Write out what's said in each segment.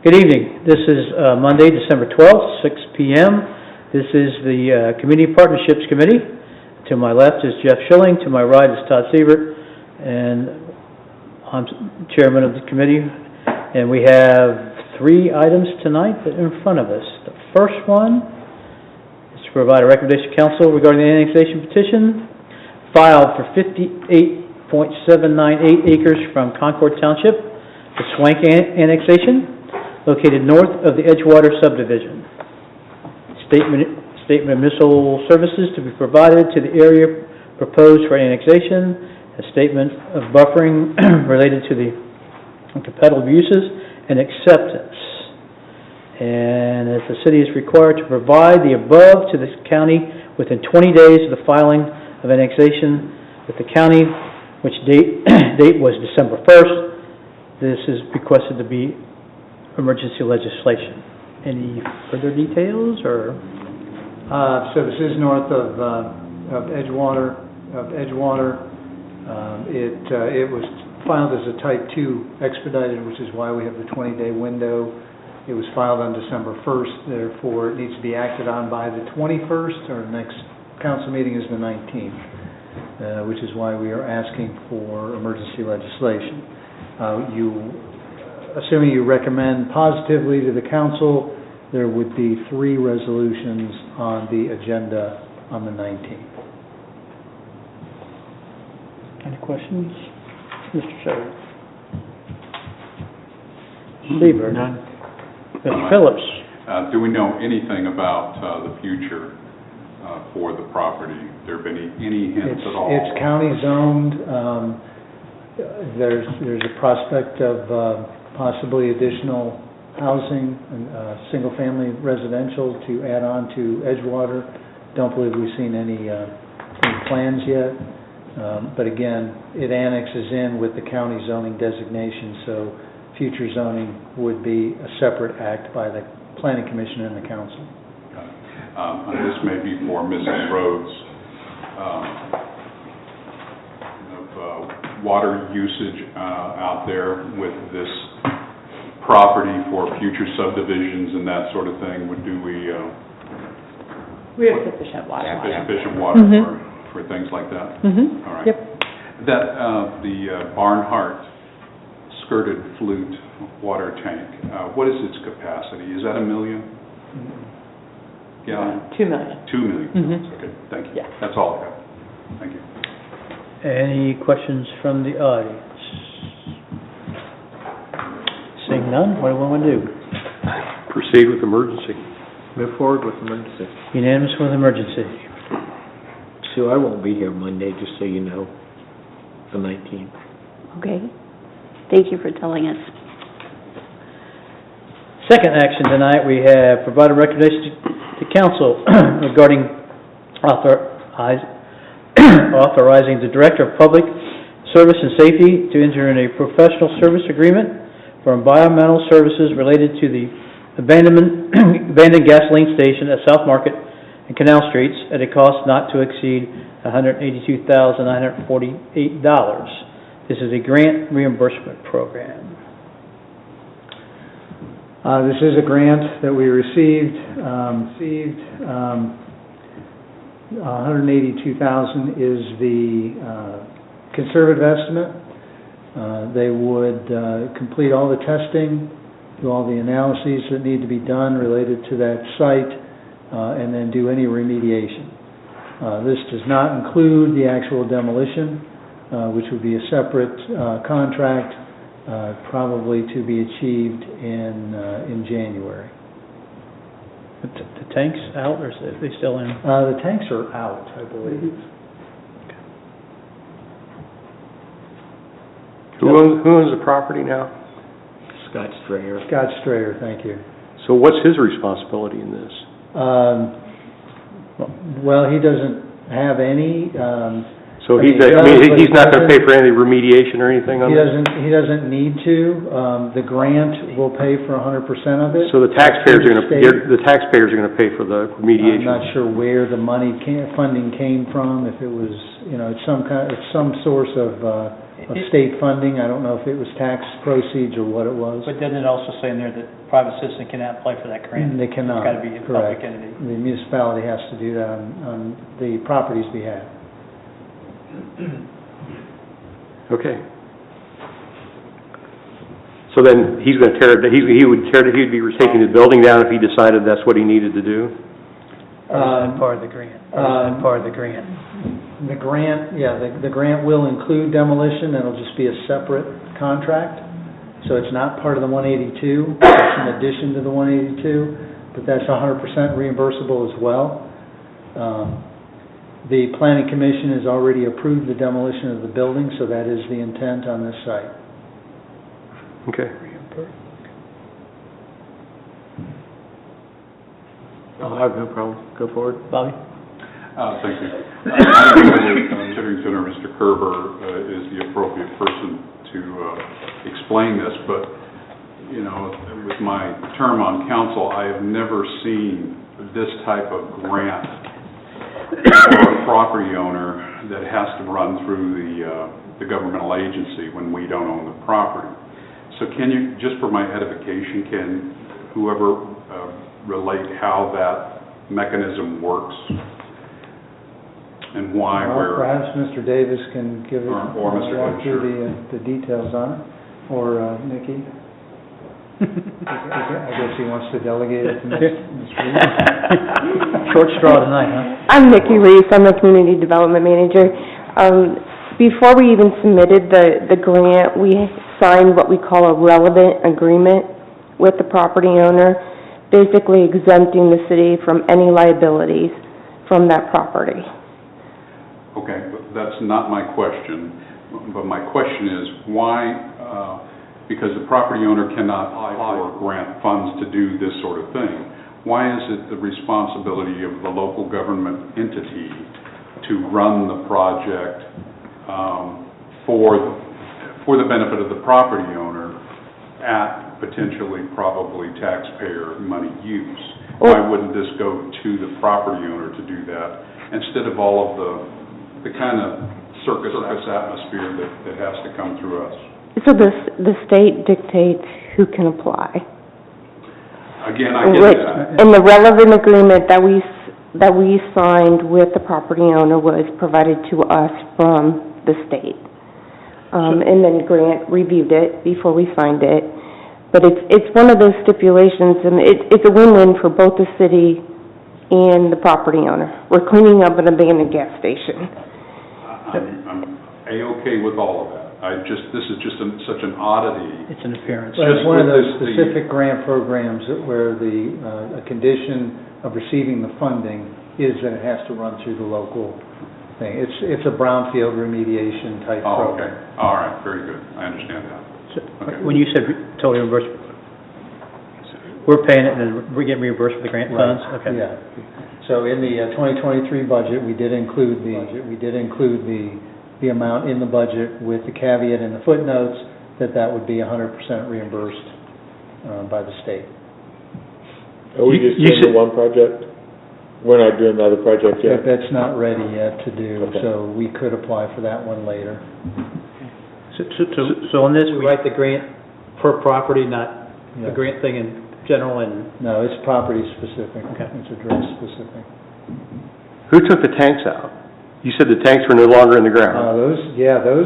Good evening. This is Monday, December 12th, 6 p.m. This is the Community Partnerships Committee. To my left is Jeff Schilling. To my right is Todd Siebert, and I'm chairman of the committee. And we have 3 items tonight that are in front of us. The first one is to provide a recommendation to council regarding the annexation petition filed for 58.798 acres from Concord Township, the Swank annexation, located north of the Edgewater subdivision. Statement of municipal services to be provided to the area proposed for annexation, a statement of buffering related to the compatible uses, and acceptance. And as the city is required to provide the above to the county within 20 days of the filing of annexation with the county, which date was December 1st. This is requested to be emergency legislation. Any further details, or? So this is north of Edgewater. It was filed as a Type 2 expedited, which is why we have the 20-day window. It was filed on December 1st, therefore it needs to be acted on by the 21st. Our next council meeting is the 19th, which is why we are asking for emergency legislation. Assuming you recommend positively to the council, there would be 3 resolutions on the agenda on the 19th. Any questions? Mr. Sheridan? Lieber? None. Mr. Phillips? Do we know anything about the future for the property? There been any hints at all? It's county zoned. There's a prospect of possibly additional housing and single-family residential to add on to Edgewater. Don't believe we've seen any plans yet, but again, it annexes in with the county zoning designation, so future zoning would be a separate act by the Planning Commission and the council. And this may be for Mrs. Rhodes. Water usage out there with this property for future subdivisions and that sort of thing. We have sufficient water. Sufficient water for things like that? All right. Yep. The Barnhart skirted flute water tank, what is its capacity? Is that 1 million? Yeah. 2 million. 2 million. Okay, thank you. Yeah. That's all I have. Thank you. Any questions from the audience? Seeing none, what do we want to do? Proceed with emergency. Move forward with emergency. Unanimous with emergency. Sue, I won't be here Monday, just so you know, the 19th. Okay. Thank you for telling us. Second action tonight, we have provided recommendation to council regarding authorizing the Director of Public Service and Safety to enter in a professional service agreement for environmental services related to the abandoned gasoline station at South Market and Canal Streets at a cost not to exceed $182,948. This is a grant reimbursement program. This is a grant that we received. $182,000 is the conservative estimate. They would complete all the testing, do all the analyses that need to be done related to that site, and then do any remediation. This does not include the actual demolition, which would be a separate contract, probably to be achieved in January. The tank's out, or are they still in? The tanks are out, I believe. Who owns the property now? Scott Strayer. Scott Strayer, thank you. So what's his responsibility in this? Well, he doesn't have any. So he's not going to pay for any remediation or anything on this? He doesn't need to. The grant will pay for 100% of it. So the taxpayers are going to pay for the remediation. I'm not sure where the funding came from. If it was, it's some source of of state funding. I don't know if it was tax proceeds or what it was. But didn't it also say in there that private citizen cannot apply for that grant? They cannot. It's gotta be a public Correct. entity. The municipality has to do that on the property's behalf. Okay. So then, he's gonna tear it, he'd be taking the building down if he decided that's what he needed to do? Part of the grant. Part of the grant. The grant, the grant will include demolition, and it'll just be a separate contract. So it's not part of the 182, it's in addition to the 182, but that's 100% reimbursable as well. The planning commission has already approved the demolition of the building, so that is the intent on this site. Okay. I have no problem. Go forward. Bobby? Thank you. I think that Chittenden or Mr. Kerber is the appropriate person to explain this, but, you know, with my term on council, I have never seen this type of grant for a property owner that has to run through the governmental agency when we don't own the property. So can you, just for my edification, can whoever relate how that mechanism works and why Well, we're... perhaps Mr. Davis can give it, Or Mr. walk through Sure. the details on it, or Nikki. I guess he wants to delegate it to Ms. Reed. Short straw tonight, huh? I'm Nikki Reese, I'm the Community Development Manager. Before we even submitted the grant, we signed what we call a relevant agreement with the property owner, basically exempting the city from any liabilities from that property. Okay, but that's not my question, but my question is, why, because the property owner cannot apply for grant funds to do this sort of thing, why is it the responsibility of the local government entity to run the project for the benefit of the property owner at potentially probably taxpayer money use? Why wouldn't this go to the property owner to do that instead of all of the kind of circus atmosphere that has to come through us? So the state dictates who can apply. Again, I get that. And the relevant agreement that we signed with the property owner was provided to us from the state. And then Grant reviewed it before we signed it. But it's one of those stipulations, and it's a win-win for both the city and the property owner. We're cleaning up an abandoned gas station. I'm A-okay with all of that. This is just such an oddity. It's an appearance. Well, it's Just one of with those this, specific grant programs where a condition of receiving the funding is that it has to run through the local thing. It's a brownfield remediation type Oh, okay. program. All right, very good. I understand that. Okay. When you said totally reimbursement, we're paying it and then we're getting reimbursed for the grant funds? Okay. Yeah. So in the 2023 budget, we did include the amount in the budget with the caveat in the footnotes that would be 100% reimbursed by the state. Are we just doing the one project? We're not doing the other project But yet? that's not ready yet to do, Okay. so we could apply for that one later. So on this, we write the grant per property, not the Yeah. grant thing in general and... No, it's property specific. Okay. It's address specific. Who took the tanks out? You said the tanks were no longer in the ground. Those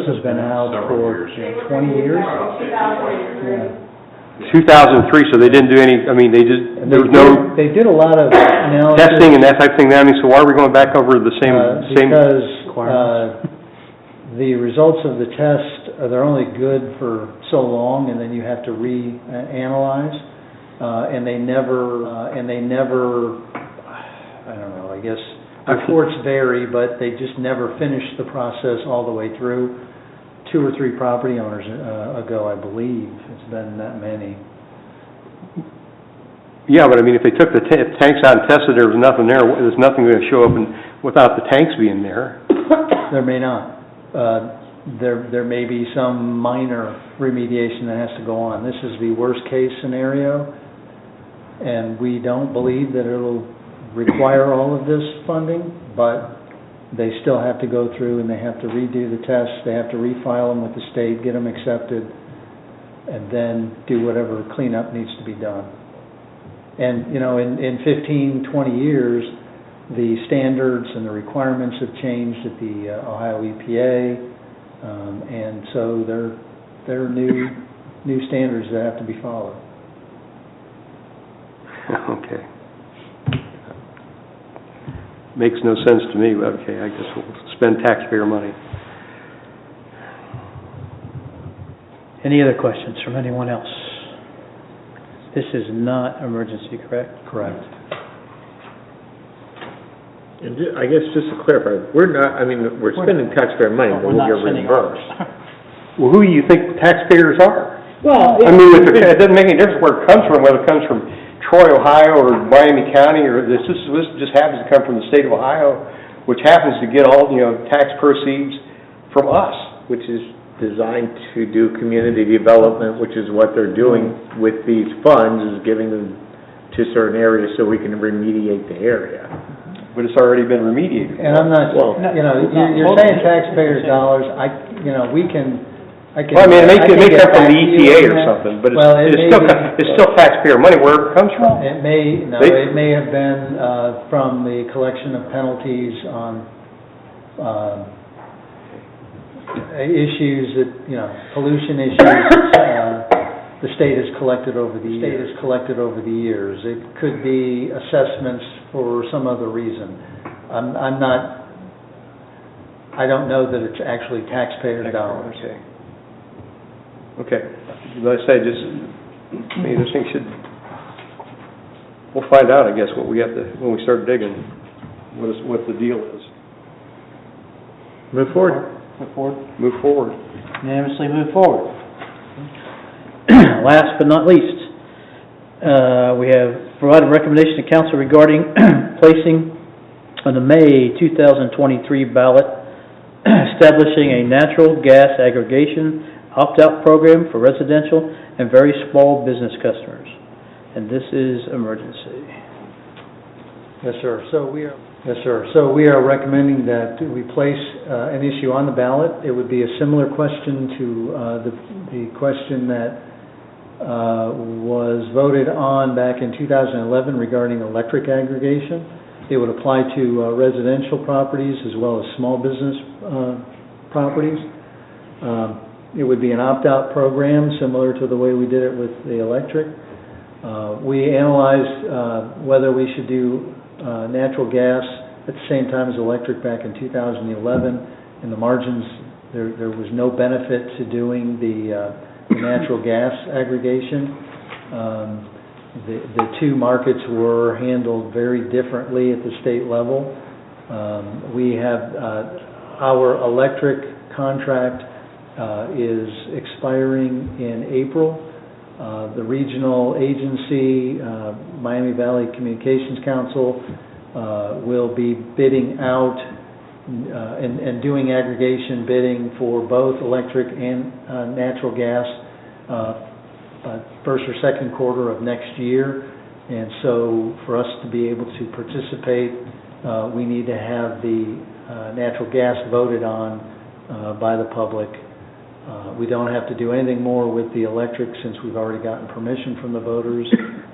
have been out Several for years. 20 years. Yeah. 2003, so they didn't do any, I mean, And there was no they did a lot of analysis. testing and that type of thing. I mean, so why are we going back over the same? Because the results of the test, they're only good for so long, and then you have to reanalyze. And they never, I don't know, I guess reports vary, but they just never finished the process all the way through. 2 or 3 property owners ago, I believe. It's been that many. Yeah, but I mean, if they took the tanks out and tested, there was nothing there, there's nothing going to show up without the tanks being there. There may not. There may be some minor remediation that has to go on. This is the worst-case scenario, and we don't believe that it'll require all of this funding, but they still have to go through and they have to redo the tests, they have to refile them with the state, get them accepted, and then do whatever cleanup needs to be done. And, you know, in 15, 20 years, the standards and the requirements have changed at the Ohio EPA, and so there are new standards that have to be followed. Okay. Makes no sense to me, but okay, I guess we'll spend taxpayer money. Any other questions from anyone else? This is not emergency, correct? Correct. And I guess just to clarify, we're spending taxpayer money, but we'll get reimbursed. Well, who do you think taxpayers are? Well, I mean, it doesn't make any difference where it comes from, whether it comes from Troy, Ohio, or Miami County, or this just happens to come from the state of Ohio, which happens to get all, tax proceeds from us. which is designed to do community development, which is what they're doing with these funds, is giving them to certain areas so we can remediate the area. But it's already been remediated. And I'm not, Well, you're saying taxpayers' dollars, we can, Well, I mean, it may come get from back the to you EPA on or that. something, but Well, it may be. it's still taxpayer money wherever it comes from. It may have been from the collection of penalties on issues that, pollution issues the state has collected over the years. It could be assessments for some other reason. I don't know that it's actually taxpayer dollars. Okay. As I say, this thing should, we'll find out, I guess, what we have to, when we start digging, what the deal is. Move forward. Move forward. Unanimously move forward. Last but not least, we have provided recommendation to council regarding placing on the May 2023 ballot establishing a natural gas aggregation opt-out program for residential and very small business customers. And this is emergency. Yes, sir. So we are recommending that we place an issue on the ballot. It would be a similar question to the question that was voted on back in 2011 regarding electric aggregation. It would apply to residential properties as well as small business properties. It would be an opt-out program similar to the way we did it with the electric. We analyzed whether we should do natural gas at the same time as electric back in 2011. In the margins, there was no benefit to doing the natural gas aggregation. The two markets were handled very differently at the state level. We have our electric contract is expiring in April. The regional agency, Miami Valley Communications Council, will be bidding out and doing aggregation bidding for both electric and natural gas first or second quarter of next year. And so for us to be able to participate, we need to have the natural gas voted on by the public. We don't have to do anything more with the electric since we've already gotten permission from the voters.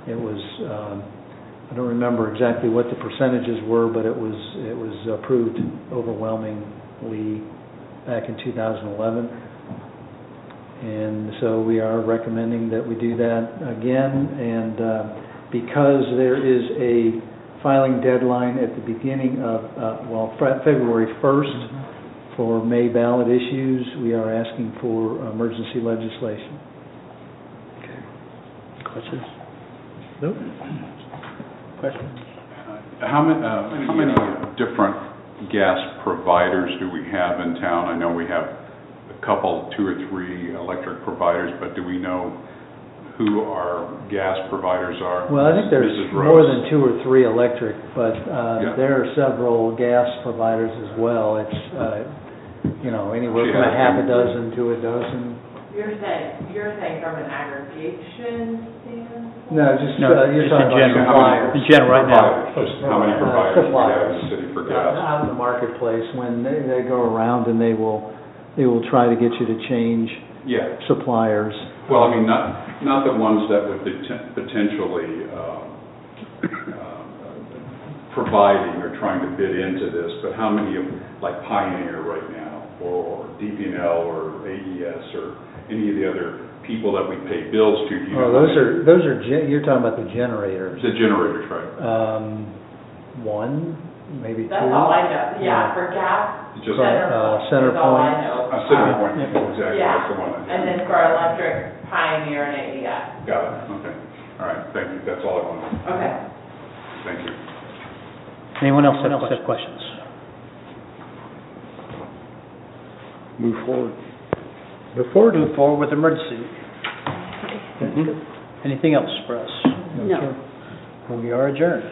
It was, I don't remember exactly what the percentages were, but it was approved overwhelmingly back in 2011. And so we are recommending that we do that again. And because there is a filing deadline at the beginning of, February 1st, for May ballot issues, we are asking for emergency legislation. Okay. Questions? Nope. Questions? How many different gas providers do we have in town? I know we have a couple, 2 or 3 electric providers, but do we know who our gas providers are? Well, I think there's Mrs. more Rose. than 2 or 3 electric, but Yeah. there are several gas providers as well. It's, anywhere She from a has half a been- dozen to a dozen. You're saying from an aggregation standpoint? No, just, No, you're just in talking about general. suppliers. In general, right now. Providers, just how many providers we have in the city for gas. Out in the marketplace, when they go around and they will try to get you to change Yeah, suppliers. well, I mean, not the ones that would potentially, providing or trying to bid into this, but how many of, like Pioneer right now, or DP&L, or AES, or any of the other people that we pay bills to, do you know? Oh, those are, you're talking about the generators. The generators, right? One, maybe two. That's all I know, yeah, for gas, Just, Center is all I Point. know. Centerpoint, exactly, Yeah. that's the one. And then for electric, Pioneer and AES. Got it, okay. All right, thank you, that's all I wanted. Okay. Thank you. Anyone else have questions? Move forward. Move forward with emergency. Anything else for us? No. We are adjourned.